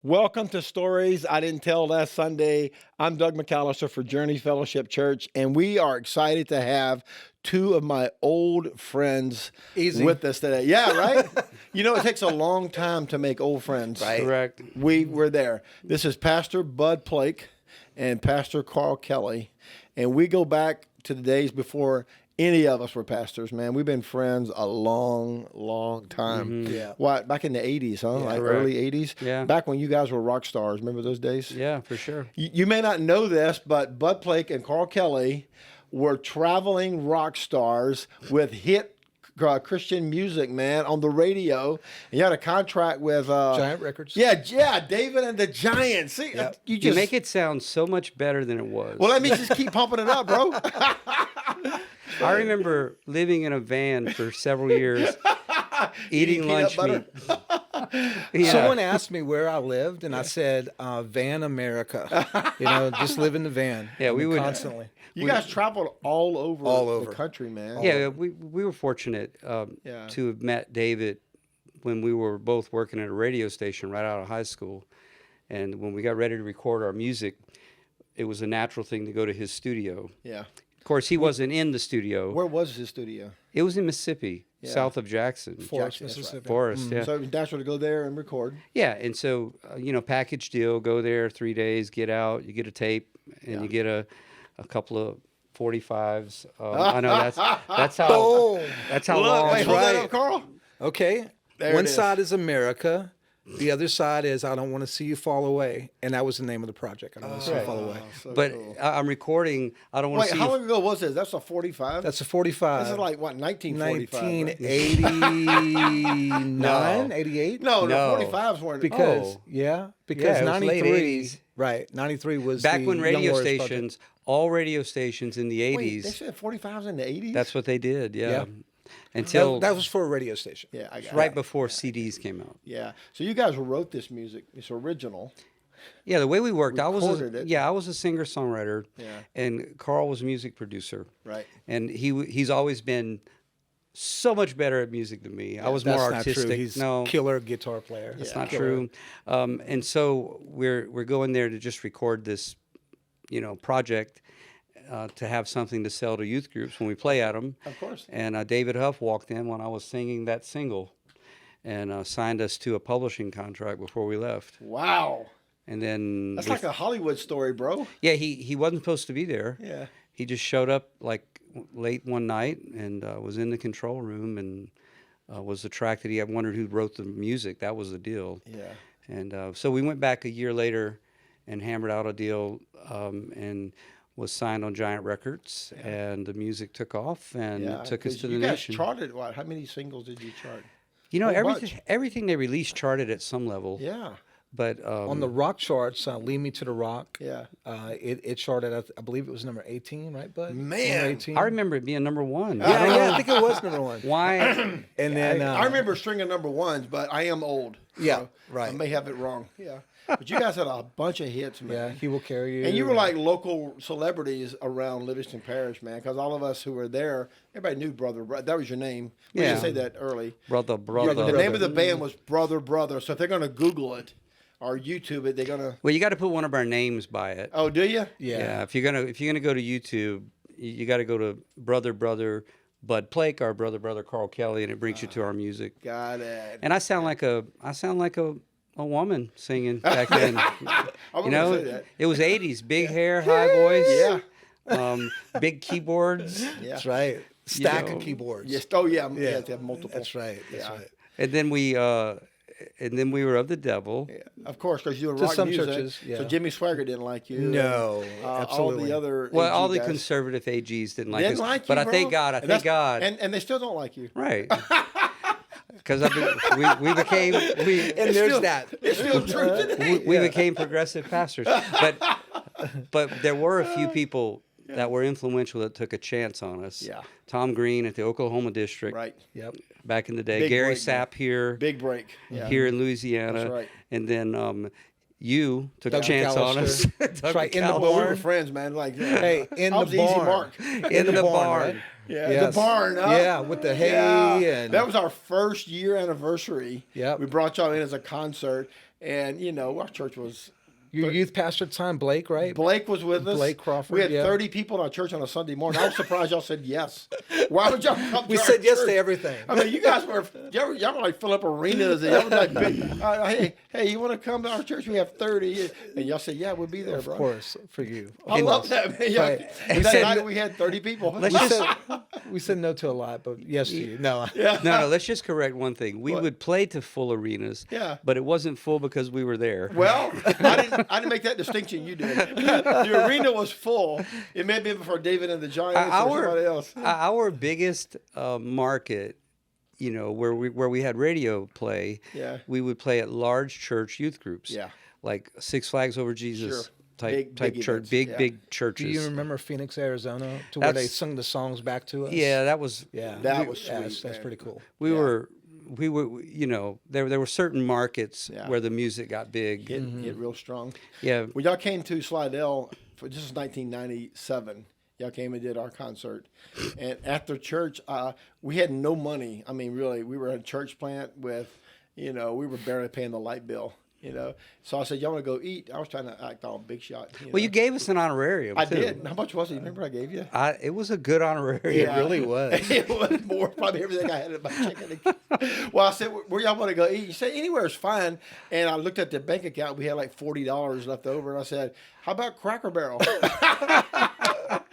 Welcome to Stories I Didn't Tell Last Sunday. I'm Doug McAllister for Journey Fellowship Church, and we are excited to have two of my old friends with us today. Yeah, right? It takes a long time to make old friends. Right. Correct. We're there. This is Pastor Bud Blake and Pastor Carl Kelly, and we go back to the days before any of us were pastors, man. We've been friends a long, long time. Mm-hmm. Yeah. What, back in the 80s, huh? Like correct. early 80s? Yeah. Back when you guys were rock stars. Remember those days? Yeah, for sure. You may not know this, but Bud Blake and Carl Kelly were traveling rock stars with hit Christian music, man, on the radio. And you had a contract with Giant Records. Yeah, David and the Giants. See, Yep. You make it sound so much better than it was. Well, let me just keep pumping it up, bro. I remember living in a van for several years, eating lunch meat. Yeah. Someone asked me where I lived, and I said, Van America. Just live in the van. Yeah, we would constantly. You guys traveled all over the country, man. Yeah, we were fortunate to have met David when we were both working at a radio station right out of high school. And when we got ready to record our music, it was a natural thing to go to his studio. Yeah. Of course, he wasn't in the studio. Where was his studio? It was in Mississippi, south of Jackson. Forest, Jackson, that's Mississippi. Forest, yeah. So it was natural to go there and record. Yeah, and so, package deal, go there 3 days, get out, you get a tape, and you get a couple of 45s. I know that's how Boom. that's how Look, long. wait, hold that right. up, Carl. Okay. There One it is. side is America. The other side is I Don't Want to See You Fall Away. And that was the name of the project. I Don't Want to See You Fall Away. So But cool. I'm recording. I don't want Wait, to see. how long ago was this? That's a 45? That's a 45. This is like, what, 1945? right? 1989, 88? No, No. 45s weren't. Because, Oh. because it was late 93. 80s. Right. 93 was back the when Young radio Warriors project. stations, all radio stations in the Wait, they 80s, said 45s in the 80s? that's what they did. Yeah, Yeah. until That was for a radio station. Yeah, I got right it. before CDs came out. Yeah. So you guys wrote this music. It's original. Yeah, the way we worked, I Recorded it. was a singer songwriter, Yeah. and Carl was a music producer, Right. and he's always been so much better at music than me. I was That's more not artistic. true. He's no, killer guitar player. That's Yeah. not Killer. true. And so we're going there to just record this, project to have something to sell to youth groups when we play at them. Of course. And David Huff walked in when I was singing that single, and signed us to a publishing contract before we left. Wow. And then That's like a Hollywood story, bro. yeah, he wasn't supposed to be there. Yeah. He just showed up like late one night and was in the control room and was attracted. I wondered who wrote the music. That was the deal. Yeah. And so we went back a year later and hammered out a deal and was signed on Giant Records. And the music took off and Yeah. took us 'Cause to the you guys nation. charted what? How many singles did you chart? Everything bunch. everything they released charted at some level. Yeah. But On the rock charts, Lead Me to the Rock. Yeah. It charted at, I believe it was number 18, right, bud? Man. Number 18. I remember it being number one. Yeah, I think it was number one. Why? And then I remember string of number ones, but I am old. Yeah, so right. I may have it wrong. Yeah. But you guys had a bunch of hits, man. Yeah, He Will Carry You. And you were like local celebrities around Livingston Parish, man, because all of us who were there, everybody knew Brother. That was your name. We didn't Yeah. say that early. brother. The name of the band was Brother. So if they're going to Google it or YouTube it, they're going to. Well, you got to put one of our names by it. Oh, do you? Yeah. If you're gonna go to YouTube, you got to go to Brother Bud Blake or Brother Carl Kelly, and it brings you to our music. Got it. And I sound like a woman singing back then. I'm gonna say that. It was '80s, big hair, high voice, Yeah. Big keyboards, Yeah. That's right. Stack know, of keyboards. Yes. Oh, yeah. Yeah. They have multiple. That's right. That's Yeah. right. and then we were of the devil. Yeah, of course, because you were To rock some music. churches, yeah. So Jimmy Swagger didn't like you. No, and, all absolutely. the other. Well, all AG the guys conservative AGs didn't like didn't us, like you, but I bro. thank God. And that's- God. And they still don't like you. Right. Because we became And It's there's still- that. It's still true today. we became progressive pastors. But there were a few people that were influential that took a chance on us. Yeah. Tom Green at the Oklahoma District Right. Yep. back in the day. Big Gary break, man. Sapp here Big break. Yeah. here in Louisiana. That's right. And then you took Doug a chance on us. McAllister. Doug That's right, in the McAllister. Well, we were barn. friends, man. Like, Hey, in I was the the easy barn. mark. In the barn. right? Yeah, Yes. the barn. Huh? Yeah, with the hay Yeah. and That was our first year anniversary. Yep. We brought y'all in as a concert, And, you know, our church was... Your youth pastor at the time, Blake, right? Blake was with us. Blake Crawford. We had 30 people in our church on a Sunday morning. I was surprised y'all said yes. Why would y'all come to We our said yes church? to everything. I mean, you guys were, y'all were like fill up arenas. And y'all were like, hey, you want to come to our church? We have 30. And y'all said, yeah, we'll be there, bro. Of course, for you. I love that, man. Right. And that night we had 30 people. We said no to a lot, but yes to you. No. No, let's just correct one thing. We would play to full arenas, but it wasn't full because we were there. Well, I didn't make that distinction. You did. The arena was full. It may have been for David and the Giants or somebody else. Our biggest market, you know, where we had radio play, we would play at large church youth groups. Yeah. Like Six Flags Over Jesus. Type church, big churches. Do you remember Phoenix, Arizona, to where they sung the songs back to us? Yeah, that was sweet. That's pretty cool. We were, you know, there were certain markets where the music got big. Hit real strong. Yeah. When y'all came to Slidell, this is 1997, y'all came and did our concert. And after church, we had no money. I mean, really, we were a church plant with, you know, we were barely paying the light bill. You know, so I said, "Y'all want to go eat?" I was trying to act all big shot. Well, you gave us an honerarium. I did. How much was it? You remember I gave you? It was a good honorarium. It really was. It was more, probably everything I had in my chicken. Well, I said, "Where y'all want to go eat?" You said, "Anywhere is fine." And I looked at the bank account. We had like $40 left over, and I said, "How about Cracker Barrel?"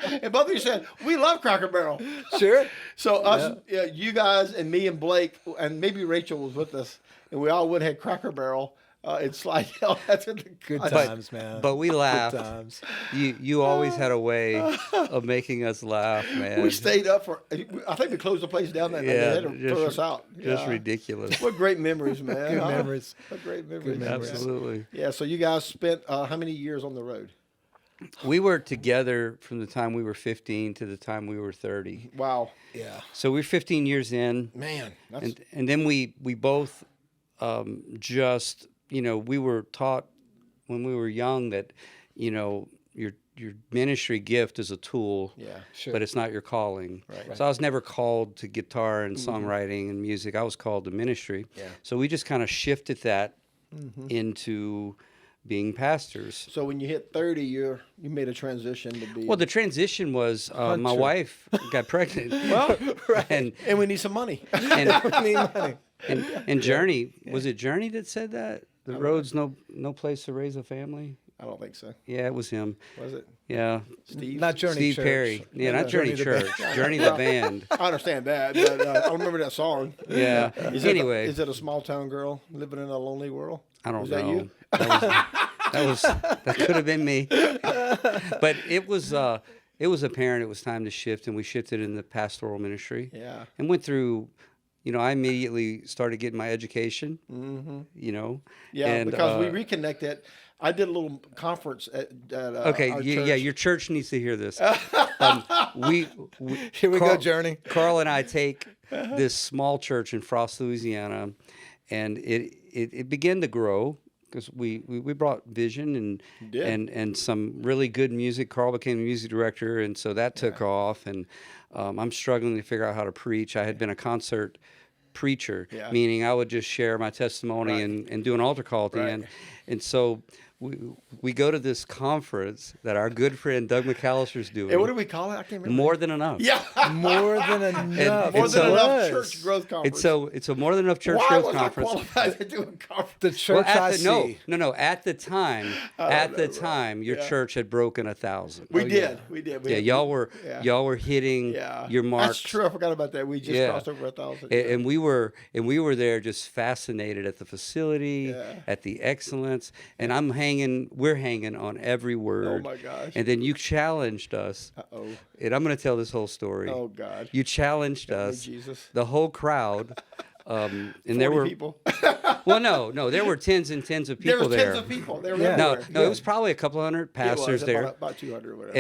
And both of you said, "We love Cracker Barrel." Sure. So us, you guys, and me and Blake, and maybe Rachel was with us, and we all went and had Cracker Barrel. In Slidell. That's good times, man. But we laughed. Good times. You always had a way of making us laugh, man. We stayed up for. I think we closed the place down that night. They had to throw us out. Just ridiculous. What great memories, man. Good memories. What great memories. Absolutely. Yeah. So you guys spent how many years on the road? We were together from the time we were 15 to the time we were 30. Wow. Yeah. So we're 15 years in. Man. And then we both just. You know, we were taught when we were young that, you know, your ministry gift is a tool, but it's not your calling. Right. So I was never called to guitar and songwriting and music. I was called to ministry. Yeah. So we just kind of shifted that into being pastors. So when you hit 30, you made a transition to be. Well, the transition was my wife got pregnant. Well, and we need some money. And, we need money. And Journey, was it Journey that said that? The road's no place to raise a family? I don't think so. Yeah, it was him. Was it? Yeah. Steve? Not Journey Steve Church. Perry. Yeah, not Journey Church. Journey the band. I understand that, but I don't remember that song. Yeah. Anyway. Is it a small town girl living in a lonely world? I don't know. That you? That could have been me. But it was apparent it was time to shift, and we shifted in the pastoral ministry. Yeah. And went through. You know, I immediately started getting my education, you know. Yeah, and, because we reconnected. I did a little conference at our church. Your church needs to hear this. Here we go, Journey. Carl and I take this small church in Frost, Louisiana, and it began to grow because we brought vision and some really good music. Carl became the music director, and so that took off. And I'm struggling to figure out how to preach. I had been a concert preacher, meaning I would just share my testimony and do an altar call at the end. And so we go to this conference that our good friend Doug McAllister's doing. Hey, what do we call it? I can't remember. More Than Enough. Yeah. More Than Enough. More Than Enough Church Growth Conference. It's a More Than Enough Church Growth Conference. Why was I qualified to do a conference? The church No. At the time, your church had broken 1,000. We did. Yeah, y'all were hitting your marks. That's true. I forgot about that. We just crossed over 1,000. And we were there just fascinated at the facility, at the excellence, and we're hanging on every word. Oh my gosh. And then you challenged us. Uh-oh. And I'm going to tell this whole story. Oh God. You challenged us. Jesus. The whole crowd. And 40 there were people. Well, no, there were tens and tens of people there. There were tens of people. They were No, it was probably a couple hundred pastors there. About 200 or whatever.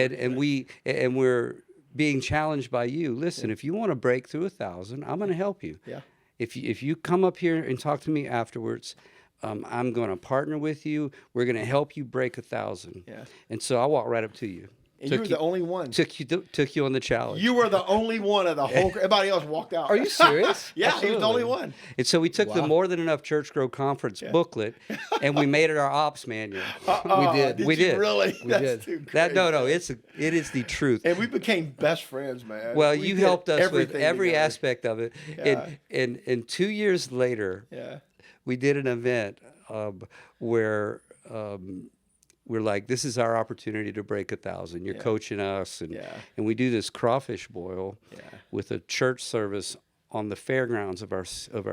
And we're being challenged by you. Listen, if you want to break through 1,000, I'm going to help you. Yeah. If you come up here and talk to me afterwards, I'm going to partner with you. We're going to help you break 1,000. Yeah. And so I walked right up to you. And you were the only one. Took you on the challenge. You were the only one of the whole. Everybody else walked out. Are you serious? Yeah, Absolutely. he was the only one. And so we took the More Than Enough Church Grow Conference booklet, and we made it our ops manual. We did. We did. Really? We That's did. too No, crazy. it is the truth. And we became best friends, man. Well, We you did helped us with everything every together. aspect of it. Yeah. And 2 years later, Yeah. we did an event where we're like, this is our opportunity to break 1,000. You're coaching us, and we do this crawfish boil with a church service on the fairgrounds of our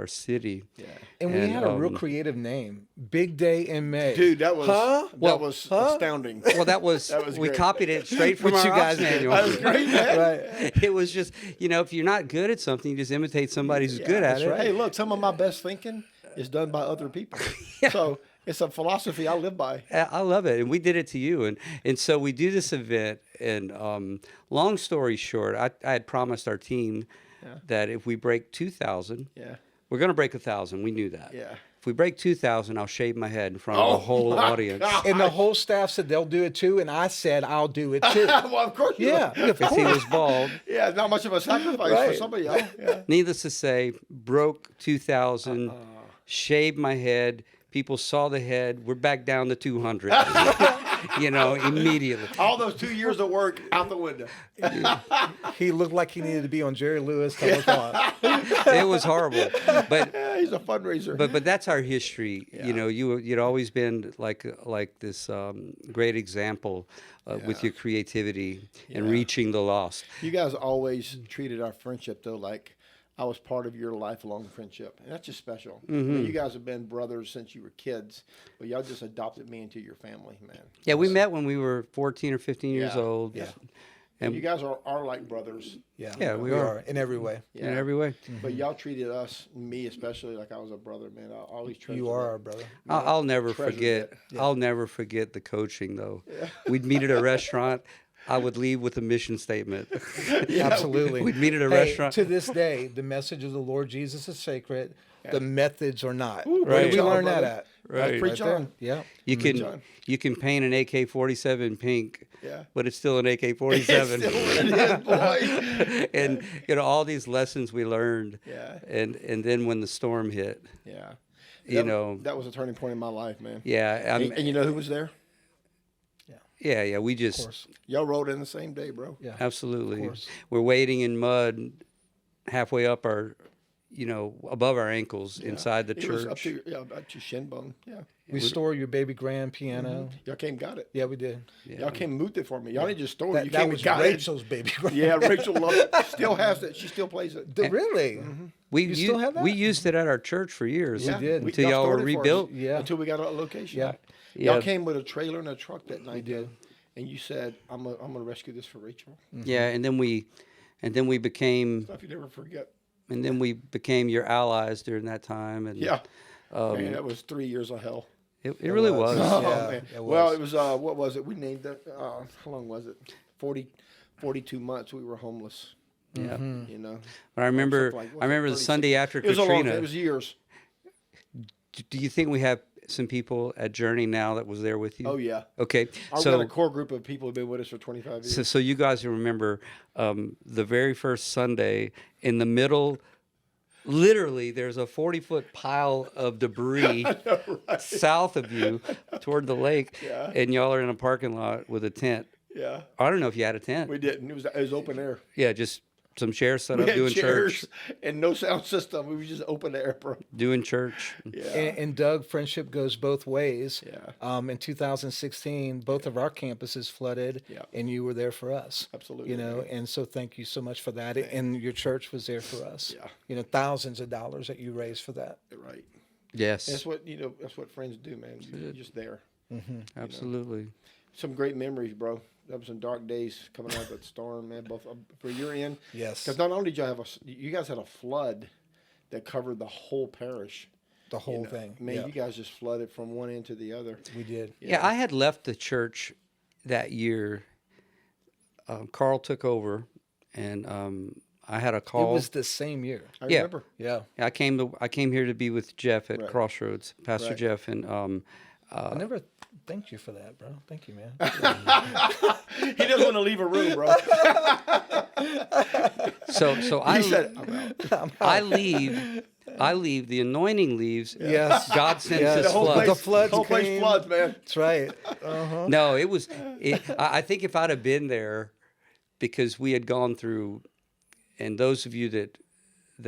city. Yeah. And we had a real creative name, Big Day in May. Dude, that was astounding. Well, that was we great. copied it straight from What our you guys ops did. manual. That was great, man. Right. It was just, if you're not good at something, you just imitate somebody who's good at it. Hey, look, some of my best thinking is done by other people. So it's a philosophy I live by. I love it, and we did it to you, and so we do this event. And long story short, I had promised our team that if we break 2,000, we're going to break 1,000. We knew that. Yeah. If we break 2,000, I'll shave my head in front of the whole audience. God. And the whole staff said they'll do it too, and I said I'll do it too. Well, of course you Yeah. will. Because he was bald. Yeah, it's not much of a sacrifice for Right. somebody else. Yeah. Needless to say, broke 2,000, shaved my head. People saw the head. We're back down to 200. Immediately. All those 2 years of work out the window. He looked like he needed to be on Jerry Lewis. It was horrible, but Yeah, he's a fundraiser. but that's our history. You'd always been like this great example with your creativity and reaching the lost. You guys always treated our friendship, though, like I was part of your lifelong friendship. And that's just special. I mean, you guys have been brothers since you were kids, but y'all just adopted me into your family, man. Yeah, we met when we were 14 or 15 years old. Yeah. And you guys are like brothers. Yeah, we are. in every way. Yeah. In every way. But y'all treated us, me especially, like I was a brother, man. I always treasured You are that. our brother. I'll never treasured forget. it. I'll never forget the coaching though. We'd meet at a restaurant. I would leave with a mission statement. Absolutely. We'd meet at a Hey, restaurant. To this day, the message of the Lord Jesus is sacred. The methods are not. Ooh, Where did preach we on, learn that brother. at? Right. Preach Right there. on. Yeah. You Preach can on. you can paint an AK-47 pink, Yeah. but it's still an AK-47. Still what it is, boy. And all these lessons we learned. Yeah. And then when the storm hit, Yeah. that was a turning point in my life, man. yeah, And you know who was there? yeah, we Of just course. Y'all rode in the same day, bro. Yeah. absolutely. course. We're wading in mud halfway up our, above our ankles inside the It was up church. to up to shin bone. Yeah. We store your baby grand piano. Y'all came and got it. Yeah, we did. Y'all came and moved it for me. Y'all didn't just store it. You That came was and got Rachel's baby grand. it. Yeah, Rachel loved it. Still has it. She still plays it. Really? We still have that? We used it at our church for years. Yeah, did. Until y'all were stored it for us. rebuilt. Yeah. Until we got a location. Yeah. Y'all Yeah. came with a trailer and a truck that night. We did. And you said, I'm gonna rescue this for Rachel. Yeah, and then we became Stuff you never forget. your allies during that time. And Yeah. Man, that was 3 years of hell. it really was. Oh, Yeah, man. it Well, was. it was, what was it? We named it, how long was it? 42 months we were homeless, Yeah. you know. But I remember Something like- I remember the 36? Sunday after It was a long Katrina. time. It was years. Do you think we have some people at Journey now that was there with you? Oh, yeah. Okay. I've got a core group of people who've been with us for 25 years. So you guys remember the very first Sunday in the middle. Literally, there's a 40-foot pile of debris south of you toward the lake, Yeah. and y'all are in a parking lot with a tent. Yeah. I don't know if you had a tent. We didn't. It was open air. Yeah, just some chairs set We up had doing chairs church. and no sound system. We was just open air, bro. Doing church. Yeah. And Doug, friendship goes both ways. Yeah. In 2016, both of our campuses flooded, Yeah. and you were there for us. Absolutely, You know, man. and so thank you so much for that. And your church was there for us. Yeah. You know, thousands of dollars that you raised for that. Right. Yes, That's what, that's what friends do, man. You're just there. absolutely. Some great memories, bro. That was some dark days coming out of that storm, man. Both for your end. Yes. Because not only did you guys had a flood that covered the whole parish. The whole thing. Man, Yeah. you guys just flooded from one end to the other. We did. Yeah, I had left the church that year. Carl took over, and I had a It call. was the same year. I Yeah. remember. Yeah. I came here to be with Jeff at Right. Crossroads, Pastor Right. Jeff, and I never Thank you for that, bro. Thank you, man. He doesn't want to leave a room, bro. So I He said, "I'm out." I leave. The anointing leaves. Yes. God sends Yes. his The whole flood. place, The floods whole place came. floods, man. That's right. Uh-huh. No, it was. I think if I'd have been there, because we had gone through, and those of you that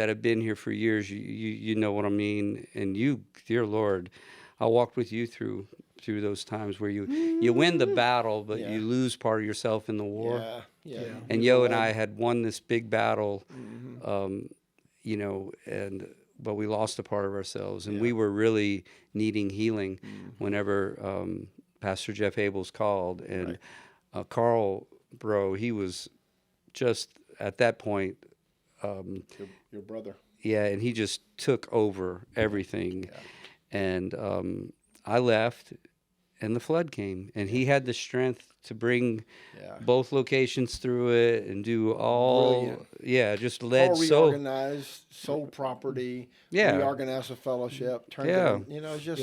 have been here for years, you know what I mean. And you, dear Lord, I walked with you through those times where you win the battle, but Yeah. you lose part of yourself in the war. Yeah. And Yo and I had won this big battle, but we lost a part of ourselves, and we were really needing healing whenever Pastor Jeff Abels called, and Carl, bro, he was just at that point. Your brother. Yeah, and he just took over everything, and I left. And the flood came, and he had the strength to bring both locations through it and do all. Brilliant. Just led All reorganized, sold property, reorganized a fellowship, turned it in, it's just,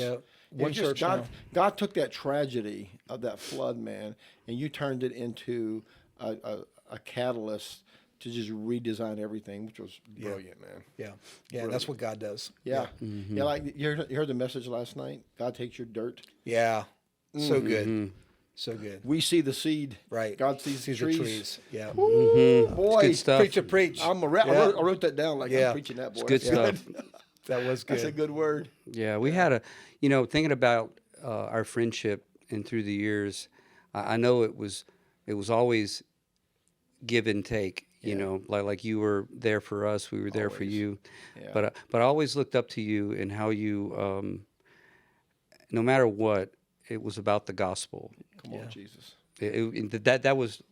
One it's just church God, now. God took that tragedy of that flood, man, and you turned it into a catalyst to just redesign everything, which was brilliant, man. Yeah, that's what God does. Yeah. Like you heard the message last night. God takes your dirt. Yeah. So good. So good. We see the seed. Right. God sees the trees. Yeah. Ooh, boy, Good stuff. Preach. I wrote that down like I'm preaching that, boy. It's good stuff. That was good. That's a good word. Yeah, we had thinking about our friendship and through the years, I know it was always give and take. Like you were there for us, we were there for you. Yeah. But I always looked up to you and how you, no matter what, it was about the gospel. Come on, Jesus. That was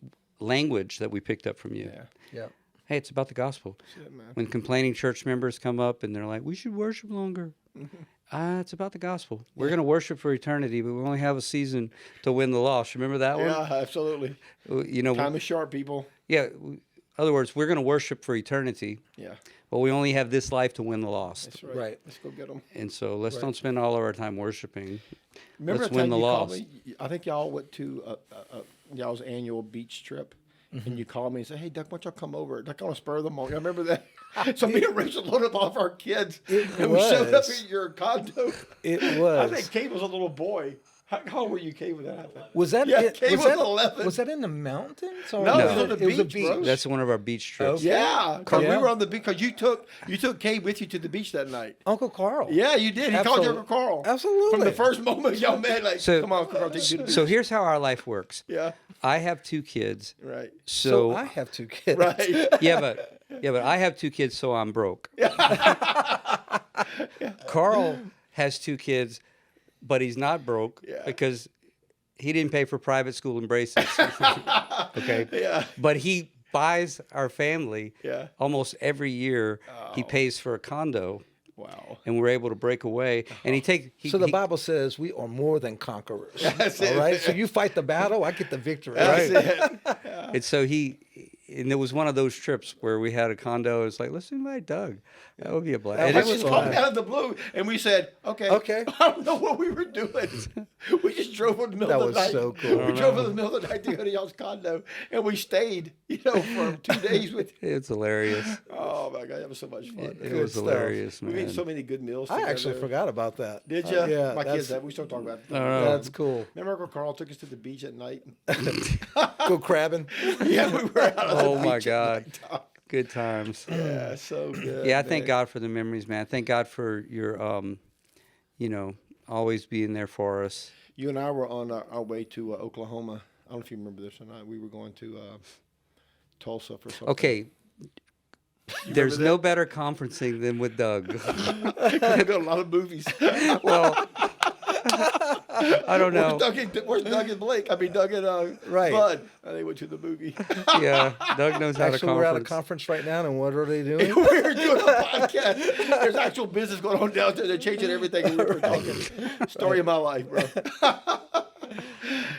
language that we picked up from you. Yeah. Hey, it's about the gospel. That's it, man. When complaining church members come up and they're like, we should worship longer. It's about the gospel. We're going to worship for eternity, but we only have a season to win the lost. Remember that one? Yeah, absolutely. Time is short, people. Yeah. In other words, we're going to worship for eternity. Yeah. But we only have this life to win the lost. That's right. Let's go get them. And so let's don't spend all of our time worshiping. Remember Let's the time win the you lost. called me? I think y'all went to y'all's annual beach trip, and you called me and said, "Hey, Doug, why don't y'all come over?" Like on a spur of the moment. I remember that. So me and Rachel loaded up all of our kids, and we showed up at your condo. It was. I think Kate was a little boy. How old were you, Kate, when that happened? Was that? Kate was 11. Was that in the mountains? Or No, it was on the it was a beach, bro. That's one of our beach trips. Okay. Yeah, because Yeah. we were on the beach. Because you took Kate with you to the beach that night. Uncle Carl. Yeah, you did. He called you Uncle Carl. Absolutely. From the first moment y'all met, like, So- come on, Uncle Carl, take you to the beach. So here's how our life works. Yeah, I have 2 kids. right. So I have 2 kids. Right. Yeah, but I have 2 kids, so I'm broke. Carl has 2 kids, but he's not broke because he didn't pay for private school and braces. Okay. Yeah. But he buys our family almost every year. He pays for a condo. Wow. And we're able to break away. And So the Bible says we are more than conquerors. That's all it. right. So you fight the battle, I get the victory. That's Right. it. And so and there was one of those trips where we had a condo. It's like, let's invite Doug. That would be a blast. That And I it's- just called me out of the blue, and we said, okay. Okay. I don't know what we were doing. We just drove in the middle That of the night. was so cool. We drove in the middle of the night to go to y'all's condo, and we stayed, for 2 days with you. it's hilarious. Oh, my God. That was so much fun. It was stuff. hilarious, We man. ate so many good meals I together. actually forgot about that. Did you? Yeah. My kids have. We still talk about it. That's cool. Remember Uncle Carl took us to the beach at night? Go crabbing. Yeah, we were out on the Oh, my beach God. at night. Good times. Yeah, so good. Yeah, I thank man. God for the memories, man. Thank God for your, always being there for us. You and I were on our way to Oklahoma. I don't know if you remember this or not. We were going to Tulsa for something. Okay. There's no better conferencing than with Doug. We did a lot of movies. Well, I don't know. Where's Doug and Blake? I mean, Doug and Right. Bud. They went to the movie. Yeah, Doug knows how to Actually, we're at a conference. conference right now, and what are they doing? We were doing a podcast. There's actual business going on down there. They're changing everything. And we were talking. Story of my life, bro.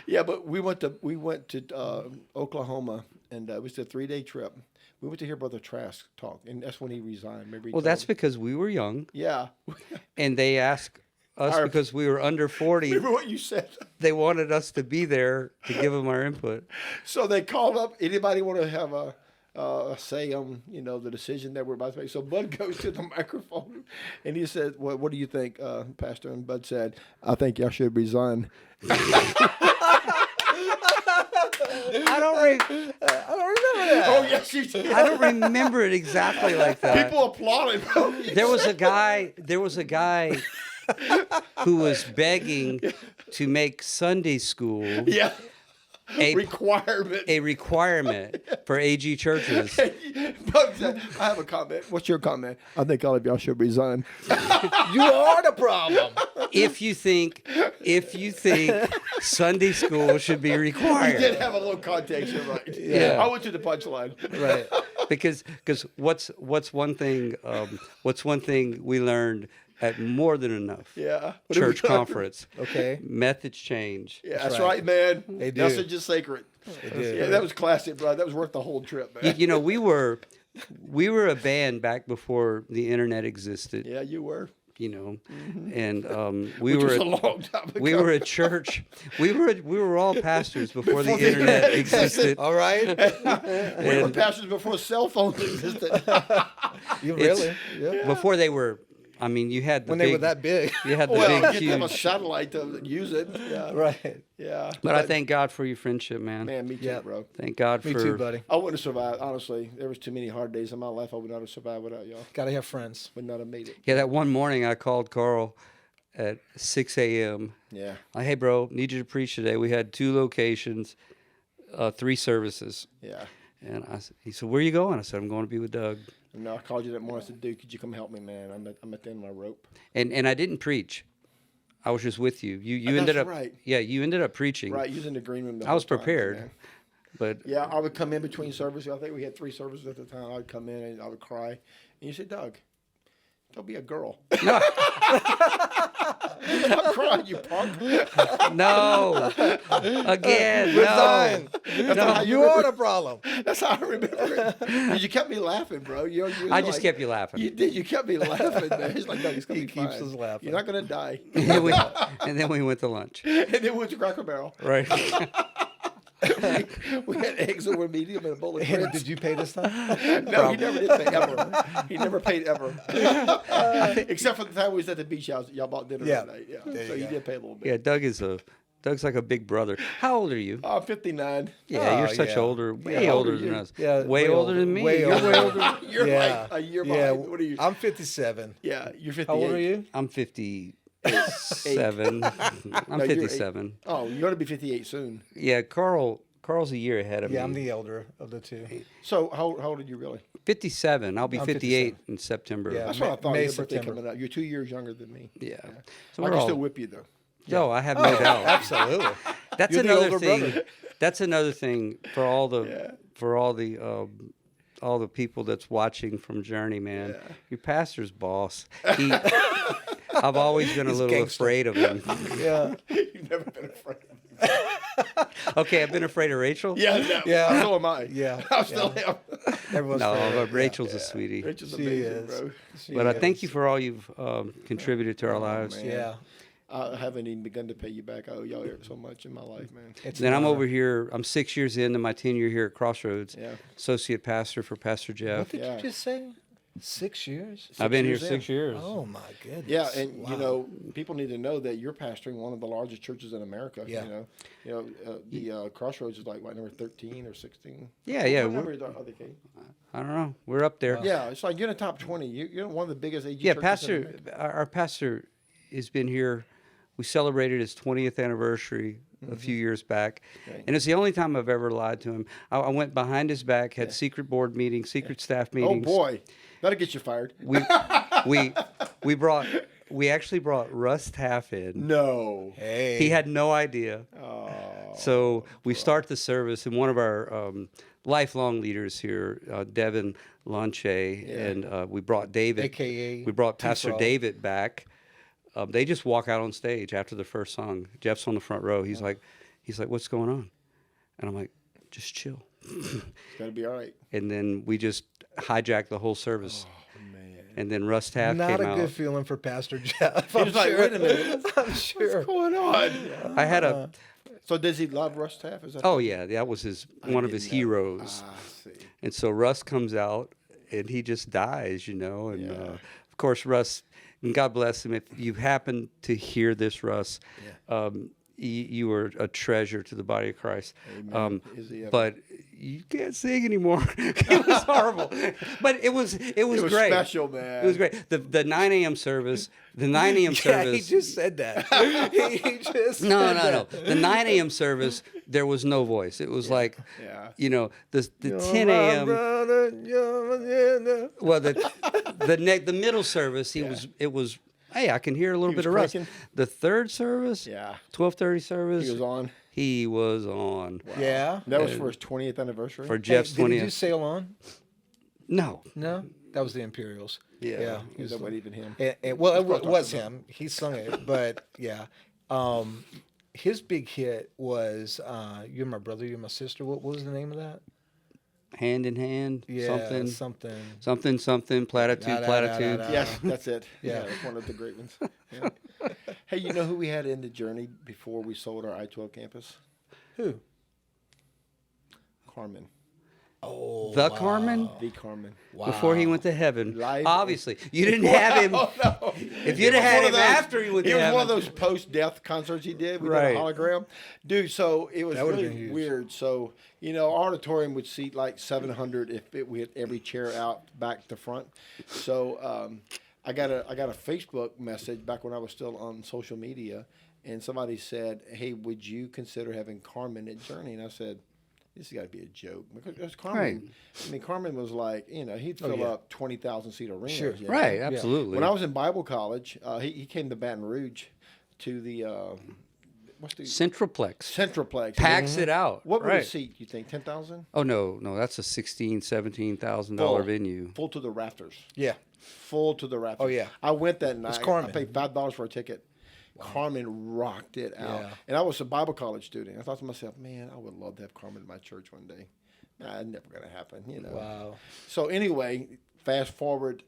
Yeah, but we went to Oklahoma, and it was a 3-day trip. We went to hear Brother Trask talk, and that's when he resigned. Remember? Well, that's because we were young, yeah. and they asked us because we were under 40. Remember what you said? They wanted us to be there to give them our input. So they called up. Anybody want to have a say on the decision that we're about to make? So Bud goes to the microphone and he said, "Well, what do you think, Pastor?" And Bud said, "I think y'all should resign." I don't remember that. Oh yes, you did. I don't remember it exactly like that. People applauded. Bro. There was a guy who was begging to make Sunday school Yeah. a requirement for AG churches. Bud said, I have a comment. What's your comment? I think all of y'all should resign. You are the problem. If you think Sunday school should be required. You did have a little context, you're right. Yeah. I went to the punchline. Right. Because what's one thing we learned at More Than Enough Yeah. church conference. Okay. Methods change. Yeah, that's right, man. They do. Message is sacred. Yeah, that was classic, bro. That was worth the whole trip, man. We were a band back before the internet existed. Yeah, you were. And Which was a long time ago. we were a church. We were all pastors before the internet existed. All right. We were pastors before cell phones existed. You really? Yeah. Before they were. I mean, you had When they were that big. You had the Well, big, you have to have a huge. satellite to use it. Yeah. Right. Yeah. But I thank God for your friendship, man. Man, me too, Yeah. bro. Thank God Me for. too, buddy. I wouldn't have survived, honestly. There was too many hard days in my life. I would not have survived without y'all. Gotta have friends. Would not have made it. Yeah, that one morning I called Carl at 6 a.m. Yeah. Hey, bro, need you to preach today. We had 2 locations, 3 services. Yeah. And he said, "Where are you going?" I said, "I'm going to be with Doug." No, I called you that morning. I said, "Dude, could you come help me, man? I'm at the end of my rope." And I didn't preach. I was just with you. You That's ended up right. Yeah, you ended up preaching. Right, you was in the green room. The I whole was time, prepared. man. But Yeah, I would come in between services. I think we had 3 services at the time. I would come in and I would cry. And you said, "Doug, don't be a girl." no, I'm crying, you punk. no. Again, Resign. no. You are the problem. That's how I remember it. You kept me laughing, bro. You I just kept you laughing. You did. You kept me laughing, man. He's like, "Doug, it's gonna He be keeps fine. us laughing. You're not gonna die." and then we went to lunch. And then we went to Cracker Barrel. Right. We had eggs over medium and a bowl of And grits. did you pay this time? No, he never did pay ever. He never paid ever. Except for the time we was at the beach house. Y'all bought dinner that night. Yeah. So you did pay a little bit. Yeah, Doug's like a big brother. How old are you? I'm 59. Yeah, you're Oh, such yeah. older, way Yeah, how old older are than you? us. Yeah, way older than me. Way You're older. way older. You're Yeah. like a year Yeah. behind. What are you? I'm 57. Yeah, you're 58. How old are you? I'm 57. I'm No, you're 57. Oh, you're going to be 58 soon. Yeah, Carl's a year ahead of me. Yeah, I'm the elder of the 2. So how old are you really? 57. I'll be I'm 58 in September. Yeah. That's what I thought. May, Your birthday September. coming up. You're 2 years younger than me. Yeah. So I we're can all. still whip you though. No, I have no doubt. Absolutely. That's You're the another older thing. brother. That's another thing for all the all the people that's watching from Journey, man. Yeah. Your pastor's boss. I've always been a He's little gangster. afraid of him. Yeah. You've never been afraid of me. Okay, I've been afraid of Rachel. Yeah, no. Yeah. So am I. Yeah. I still am. Everyone's No, afraid. but Rachel's a sweetie. Rachel's She amazing, is. bro. But I thank you for all you've contributed to our lives. man. Yeah. I haven't even begun to pay you back. I owe y'all so much in my life, man. It's Then an I'm honor. over here. I'm 6 years into my tenure here at Crossroads. Yeah. Associate pastor for Pastor What Jeff. did Yeah. you just say? 6 years? I've been here years 6 years. Oh my goodness. Yeah, and Wow. people need to know that you're pastoring one of the largest churches in America. Yeah. The Crossroads is like what, number 13 or 16. Yeah. What number are they, Kate? I don't know. We're up there. Yeah, it's like you're in the top 20. You're one of the biggest AG Yeah, churches in Pastor, America. our pastor has been here. We celebrated his 20th anniversary a few years back, Okay. and it's the only time I've ever lied to him. I went behind his back, had secret board meetings, secret staff Oh meetings. boy, that'll get you fired. We actually brought Russ Taff in. No. Hey. He had no idea. Oh. So we start the service, and one of our lifelong leaders here, Devin Lanche, and we brought David. AKA We brought Pastor T-Frog. David back. They just walk out on stage after the first song. Jeff's on the front row. He's like, "What's going on?" And I'm like, "Just chill." It's gonna be all right. And then we just hijacked the whole service. Oh man. And then Russ Taff Not came a out. good feeling for Pastor Jeff. He was like, wait a minute, I'm sure. what's going on? I had a. So does he love Russ Taff? Is that Oh yeah, that was one of his didn't know. heroes. See. And so Russ comes out and he just dies, you know. And of course, Russ, and God bless him. If you happen to hear this, Russ, you were a treasure to the body of Christ. Amen. Is he ever? But you can't sing anymore. It was horrible. But it was great. Special, man. It was great. The 9 a.m. service. The 9 a.m. Yeah, service. he just said that. He just No, said no, no. that. The 9 a.m. service, there was no voice. It was like, Yeah. you know, the 10 a.m. Well, the middle service, it was. Hey, I can hear a little was bit of Russ. cranking? The third service, Yeah. 12:30 service, He was on. He was on Yeah. That was for his 20th anniversary. for Hey, Jeff's did he 20th. do Sail On? No, No, that was the Imperials. Yeah. Is that what even him? Well, it was him. He sung it, but yeah. His big hit was "You're My Brother, You're My Sister." What was the name of that? Hand in hand, Yeah, something, platitude, Da, da, da, platitude. da, da. Yes, that's it. Yeah. That's one of the great ones. Yeah. Hey, you know who we had in the journey before we sold our I-12 campus? Who? Carmen. Oh, The Carmen, The Carmen. wow. before he went to heaven. Live- Obviously, you didn't have him. Oh, no. If you'd have had him after he went to It was heaven, one of those post-death concerts he did. We Right. did a hologram. Dude, so it was That would've really been huge. weird. So, you know, our auditorium would seat like 700 if we had every chair out back to front. So I got a Facebook message back when I was still on social media, and somebody said, hey, would you consider having Carmen at Journey? And I said, this has got to be a joke. Because it was Carmen. Right. I mean, Carmen was like, you know, he'd fill up 20,000-seat arenas. Sure. you know? right? Absolutely. When I was in Bible college, he came to Baton Rouge to the what's the Centralplex Centralplex. packs it out. What would right. it seat? You think 10,000? Oh no, that's a $17,000 venue. Full to the rafters. Yeah. Full to the rafters. Oh, yeah. I went that night. Carmen. I paid $5 for a ticket. Carmen rocked it out. Yeah. And I was a Bible college student. I thought to myself, man, I would love to have Carmen in my church one day. Nah, never going to happen, you know. Wow. So anyway, fast forward,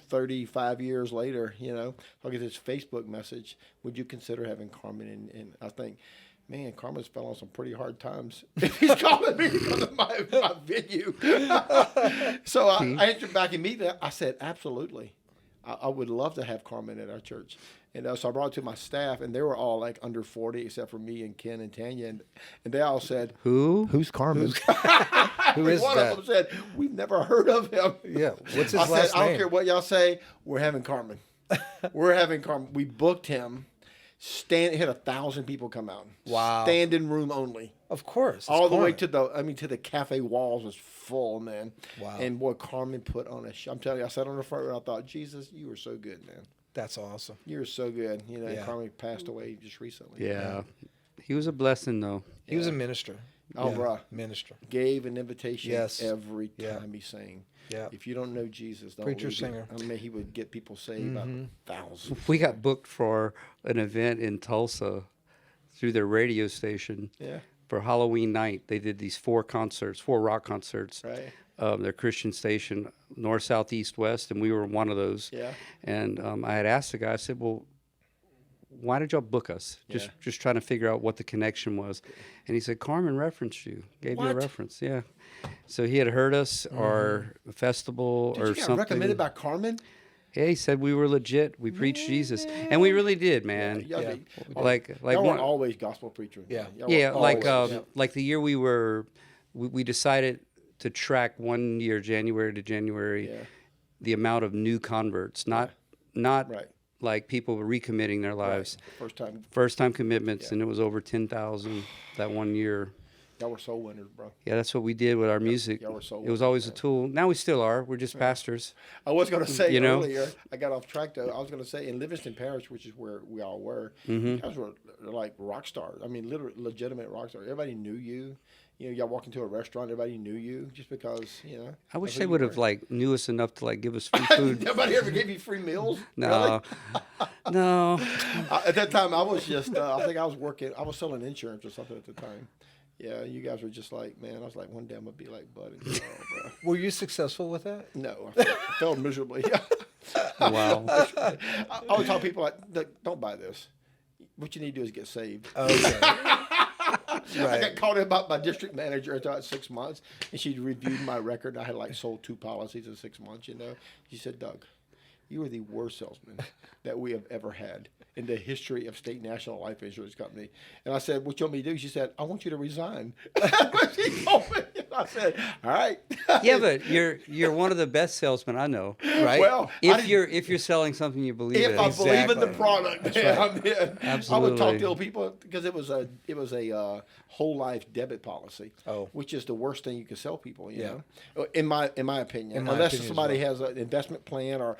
35 years later, I get this Facebook message. Would you consider having Carmen? And I think, man, Carmen's fell on some pretty hard times. He's calling me because of my venue. So I answered back immediately. I said, absolutely. I would love to have Carmen at our church. And so I brought it to my staff, and they were all like under 40, except for me and Ken and Tanya. And they all said, Who's Carmen? Who is one that? of them said, we've never heard of him. Yeah. What's his I last said, I don't name? care what y'all say. We're having Carmen. We're having Carmen. We booked him. Had 1,000 people come out. Wow. Standing room only. Of course. it's All the way Carmen. to the cafe walls was full, man. Wow. And boy, Carmen put on a show. I'm telling you, I sat on the front row and I thought, Jesus, you were so good, man. That's awesome. You were so good. And Yeah. Carmen passed away just recently. Yeah. He was a blessing though. He was a minister. Oh, Yeah, bruh. Minister. Gave an invitation Yes. every Yeah. time he sang. Yeah. If you don't know Jesus, don't Preacher, leave it. singer. I mean, he would get people saved by thousands. We got booked for an event in Tulsa through their radio station. Yeah. For Halloween night, they did these 4 rock concerts. Right. Their Christian station, north, south, east, west, and we were one of those. Yeah. And I had asked the guy, I said, well, why did y'all book us? Just trying to figure out what the connection was. And he said, Carmen referenced you, gave you a What? reference. Yeah. So he had heard us or a festival Did or you get something. recommended by Carmen? Yeah, he said we were legit. We preached Jesus, and we really did, man. Y'all Yeah. did. Like Y'all one, weren't always gospel preachers. Yeah. Y'all yeah, were like always- like the year we decided to track one year, January to January, Yeah. the amount of new converts, not Right. like people recommitting their lives, First time. first time commitments, and it was over 10,000 that one year. Y'all were soul winners, bro. Yeah, that's what we did with our music. y'all were soul It was winners, always a tool. Now we still are. We're just pastors. I was going to say You know? earlier, I got off track though. I was going to say in Livingston Parish, which is where we all were, Mm-hmm. you guys were like rock stars. I mean, literally legitimate rock stars. Everybody knew you. Y'all walk into a restaurant, everybody knew you just because, I wish of who they you would have were. like knew us enough to like give us free food. Nobody ever gave you free meals? No, no. At that time, I was just, I think I was selling insurance or something at the time. Yeah, you guys were just like, man, I was like, one day I'm going to be like Bud and Carl, bro. Were you successful with that? No, I failed miserably. Wow. I always tell people, like, don't buy this. What you need to do is get saved. Okay. I got called in by my district manager after 6 months, and she reviewed my record. I had like sold 2 policies in 6 months, you know. She said, Doug, you are the worst salesman that we have ever had in the history of State National Life Insurance Company. And I said, what you want me to do? She said, I want you to resign. She told me. And I said, all right. Yeah, but you're one of the best salesmen I know. Right. Well, If you're selling something you believe in. if I believe in the Exactly. product, man, I'm in. Absolutely. I would talk to old people because it was a whole life debit policy, which is the worst thing you can sell people. You know, in my opinion, unless somebody has an investment plan or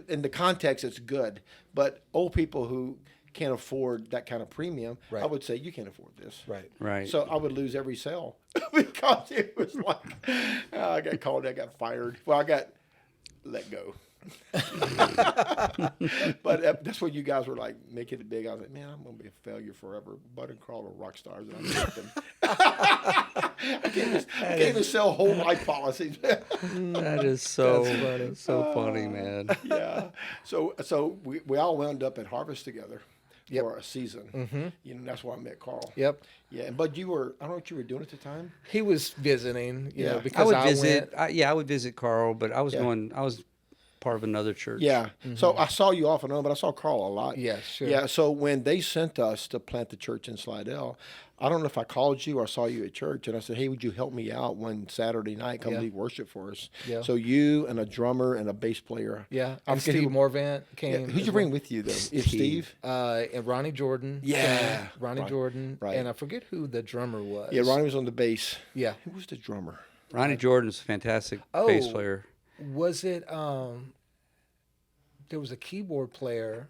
in the context, it's good. But old people who can't afford that kind of premium, I would say you can't afford this. Right. So I would lose every sale because it was like I got called, I got fired. Well, I got let go. But that's when you guys were like making it big. I was like, man, I'm gonna be a failure forever. Bud and Carl are rock stars, and I'm with them. I can't even sell whole life policies. That is so funny, man. Yeah. So we all wound up at Harvest together for a season. You know, that's where I met Carl. Yep. Yeah, but you were, I don't know what you were doing at the time. He was visiting, you know, I because would I visit. went. I would visit Carl, but I was part of another church. Yeah. So I saw you off and on, but I saw Carl a lot. Yeah, sure. Yeah. So when they sent us to plant the church in Slidell, I don't know if I called you or saw you at church, and I said, hey, would you help me out one Saturday night? Come lead worship for us. Yeah. So you and a drummer and a bass player. Yeah. And Steve Morvant came. Yeah. Who'd you bring with you, though? Is Steve? And Ronnie Jordan. Yeah. Ronnie Jordan. Right. And I forget who the drummer was. Yeah, Ronnie was on the bass. Yeah. Who was the drummer? Ronnie Jordan's a fantastic bass player. Was it, there was a keyboard player.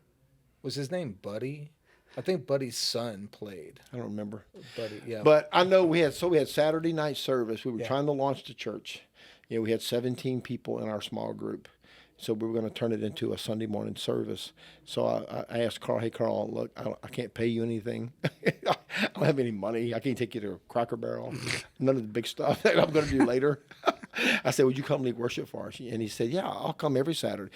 Was his name Buddy? I think Buddy's son played. I don't remember. Buddy, yeah. But I know we had Saturday night service. We were trying to launch the church. You know, we had 17 people in our small group. So we were going to turn it into a Sunday morning service. So I asked Carl, hey, Carl, look, I can't pay you anything. I don't have any money. I can't take you to Cracker Barrel. None of the big stuff that I'm going to do later. I said, would you come lead worship for us? And he said, yeah, I'll come every Saturday.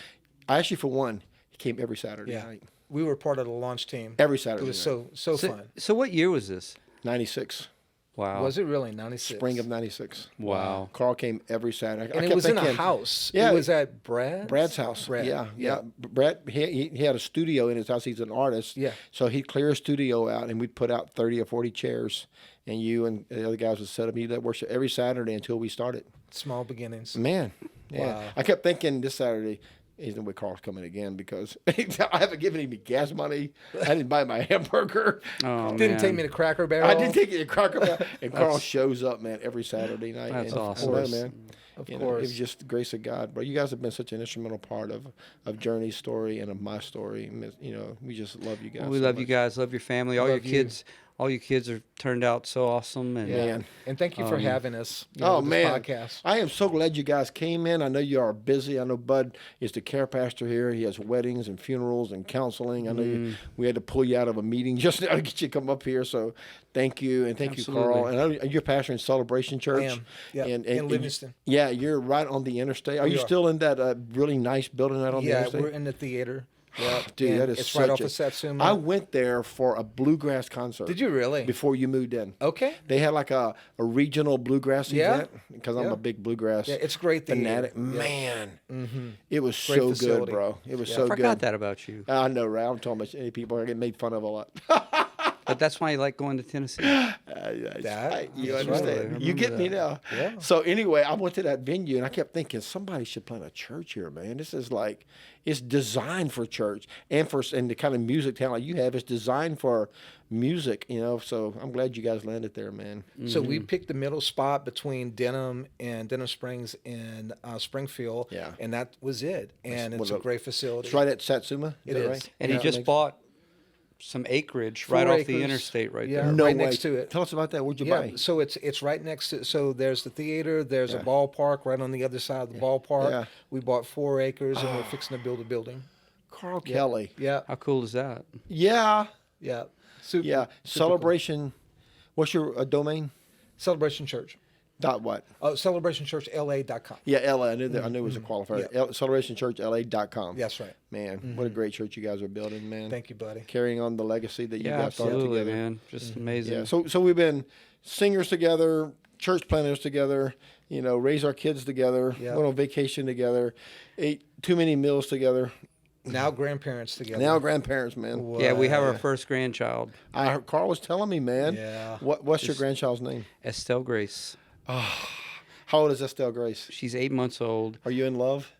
Actually, for one, he came every Saturday night. We were part of the launch team. Every Saturday It was night. so fun. So what year was this? 96. Wow. Was it really 96? Spring of 96. Wow. Carl came every Saturday. And it was in a house. Yeah. It was at Brad's house. Brad. Yeah. Brad, he had a studio in his house. He's an artist. Yeah. So he'd clear a studio out, and we'd put out 30 or 40 chairs, and you and the other guys would set up. He'd let worship every Saturday until we started. Small beginnings. Man. Yeah. Wow. I kept thinking this Saturday, he's no way Carl's coming again because I haven't given him any gas money. I didn't buy my hamburger. Oh, Didn't take me to Cracker Barrel. I didn't take you to Cracker Barrel. And Carl shows up, man, every Saturday night. That's and awesome. Of course, man. Of You know, course. it was just the grace of God, bro. You guys have been such an instrumental part of Journey's story and of my story. You know, we just love you guys. Well, we so love much. you guys. Love your family. All your kids. All you kids have turned out so awesome. And Man. And thank you for having us. On this man, podcast. I am so glad you guys came in. I know you are busy. I know Bud is the care pastor here. He has weddings and funerals and counseling. I know we had to pull you out of a meeting just now to get you to come up here. So thank you, and thank you, Carl. And I know you're pastor in Celebration Church. I am. Yep. And In Livingston. Yeah, you're right on the interstate. Are you still in that really nice building right on the interstate? Yeah, we're in the theater. Yeah, dude, that is it's such right off of Satsuma. I went there for a bluegrass concert. Did you really? Before you moved in. Okay. They had like a regional bluegrass event because I'm a big bluegrass. Yeah, it's great fanatic. theater. Man, it was Great so facility. good, bro. It was I so forgot good. that about you. I know, right? I'm talking about any people. I get made fun of a lot. But that's why you like going to Tennessee. You That's understand? right. You get me now. Yeah. So anyway, I went to that venue and I kept thinking somebody should plant a church here, man. This is like it's designed for church and the kind of music talent you have is designed for music, you know. So I'm glad you guys landed there, man. So we picked the middle spot between Denham Springs and Springfield. Yeah. And that was it. And it's a great facility. It's right at Satsuma. It that is. right? And he just bought some acreage 4 right off acres. the interstate right Yeah. there. No right way. next to it. Tell us about that. Where'd you Yeah, buy? so it's right next to. So there's the theater. There's a ballpark right on the other side of the ballpark. Yeah. We bought 4 acres and we're fixing to build a building. Carl Kelly. Yeah, How cool is that? Yeah. yeah, super. Yeah. super cool. Celebration. What's your domain? Celebration Church. Dot what? CelebrationChurchLA.com. Yeah, LA. I knew that. I knew it was a qualifier. Yeah. CelebrationChurchLA.com. That's right. Man, what a great church you guys are building, man. Thank you, buddy. Carrying on the legacy that you Yeah, guys started absolutely, together. man. Just amazing. Yeah. So we've been singers together, church planners together, raise our kids together, Yeah. went on vacation together, ate too many meals together. Now grandparents together. Now grandparents, man. Yeah, we have our first grandchild, Carl was telling me, man. Yeah. What's your grandchild's name? Estelle Grace. How old is Estelle Grace? She's 8 months old. Are you in love?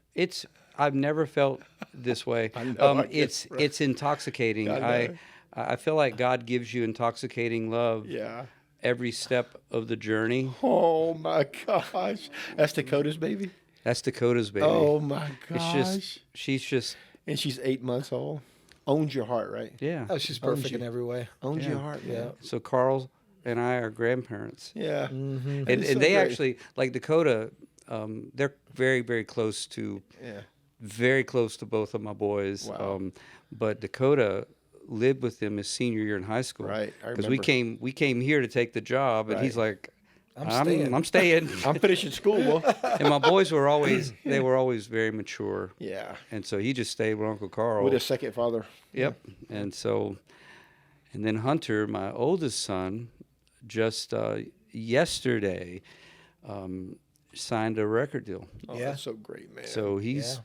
I've never felt this way. I know, It's intoxicating. I know. I feel like God gives you intoxicating love Yeah. every step of the journey. Oh my gosh. That's Dakota's baby? That's Dakota's baby. Oh my gosh. She's just And she's 8 months old. Owns your heart, right? yeah. Oh, she's perfect in every way. Owns Yeah. your heart, man. Yeah. So Carl and I are grandparents. Yeah. And That is so they great. actually, like Dakota, they're very, very close to both of my boys. Wow. But Dakota lived with them his senior year in high school. Right, I Because we remember. came here to take the job, and Right. he's like, I'm I'm staying. I'm finishing school, well. And my boys were always very mature. Yeah. And so he just stayed with Uncle Carl. With a second father. Yep. And then Hunter, my oldest son, just yesterday signed a record deal. Oh, Yeah. that's so great, man. So he's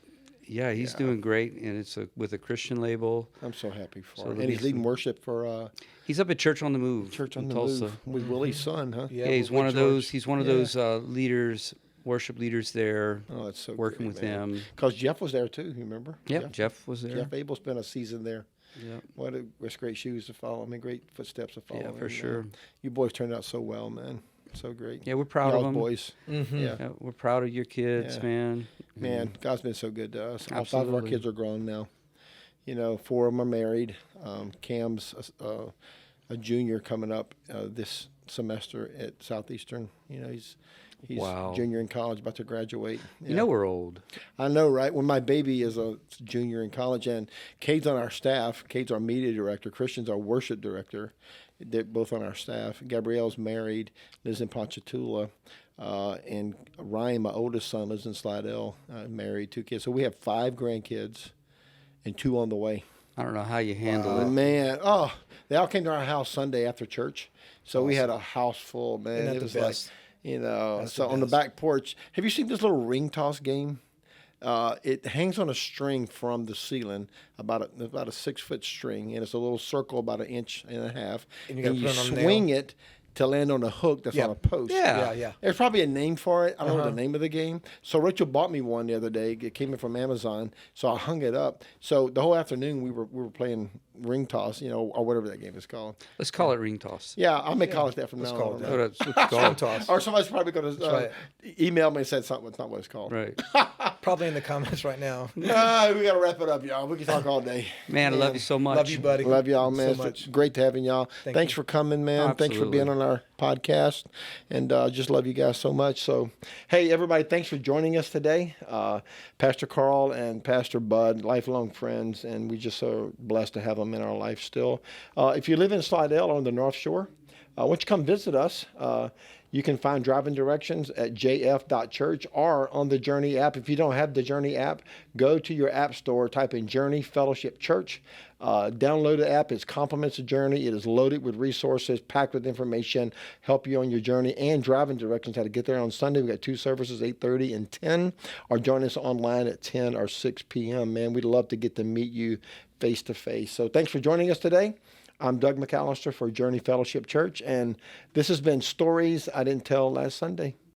doing great, and it's with a Christian label. I'm so happy for So him. there'll And be he's leading some- worship for He's up at Church on the Move. Church on in the Tulsa. Move with Willie's son, huh? Yeah, Yeah, he's with one of George. those. He's one of those leaders, worship leaders there, Oh, that's so working with them. Because Jeff was there too, you remember? Yep, Jeff was there. Jeff Abel spent a season there. Yep. What great shoes to follow. I mean, great footsteps to follow. Yeah, for And, sure. You boys turned out so well, man. So great. Yeah, we're proud of Y'all's them. boys. Mm-hmm. Yeah. Yeah, we're proud of your kids, Yeah. man. Man, God's been so good to us. All 5 of our Absolutely. kids are grown now. 4 of them are married. Cam's a junior coming up this semester at Southeastern. He's Wow. junior in college, about to graduate. You know we're old. I know, right? When my baby is a junior in college, and Cade's on our staff. Cade's our media director. Christian's our worship director. They're both on our staff. Gabrielle's married, lives in Ponchatoula. And Ryan, my oldest son, lives in Slidell, married, 2 kids. So we have 5 grandkids and 2 on the way. I don't know how you handle it. Man, they all came to our house Sunday after church. So we had a house full, man. Isn't that It the was best? like, That's so the on the best. back porch. Have you seen this little ring toss game? It hangs on a string from the ceiling, about a 6-foot string, and it's a little circle about 1.5 inches. And you gotta put it on a nail. swing it to land on a hook that's Yeah. on a post. Yeah. Yeah. There's probably a name for it. I don't know the name of the game. So Rachel bought me one the other day. It came in from Amazon. So I hung it up. So the whole afternoon we were playing ring toss, or whatever that game is called. Let's call it ring toss. Yeah, I may call it that from Let's now call on. it Oh, that. that's what it's called. Toss. Or somebody's probably going to right. email me and said something. It's not what it's called. Right. Probably in the comments right now. We got to wrap it up, y'all. We can talk all day. Man, I love you so much. Love you, buddy. Love y'all, man. So It's much. great having y'all. Thank Thanks you. for coming, man. Thanks for Absolutely. being on our podcast. And just love you guys so much. So, hey, everybody, thanks for joining us today. Pastor Carl and Pastor Bud, lifelong friends, and we just so blessed to have them in our life still. If you live in Slidell on the North Shore, why don't you come visit us? You can find driving directions at jf.church or on the Journey app. If you don't have the Journey app, go to your app store, type in Journey Fellowship Church. Download the app. It complements the journey. It is loaded with resources, packed with information, help you on your journey, and driving directions how to get there on Sunday. We got 2 services, 8:30 and 10. Or join us online at 10 or 6 p.m. Man, we'd love to get to meet you face to face. So thanks for joining us today. I'm Doug McAllister for Journey Fellowship Church, and this has been Stories I Didn't Tell Last Sunday.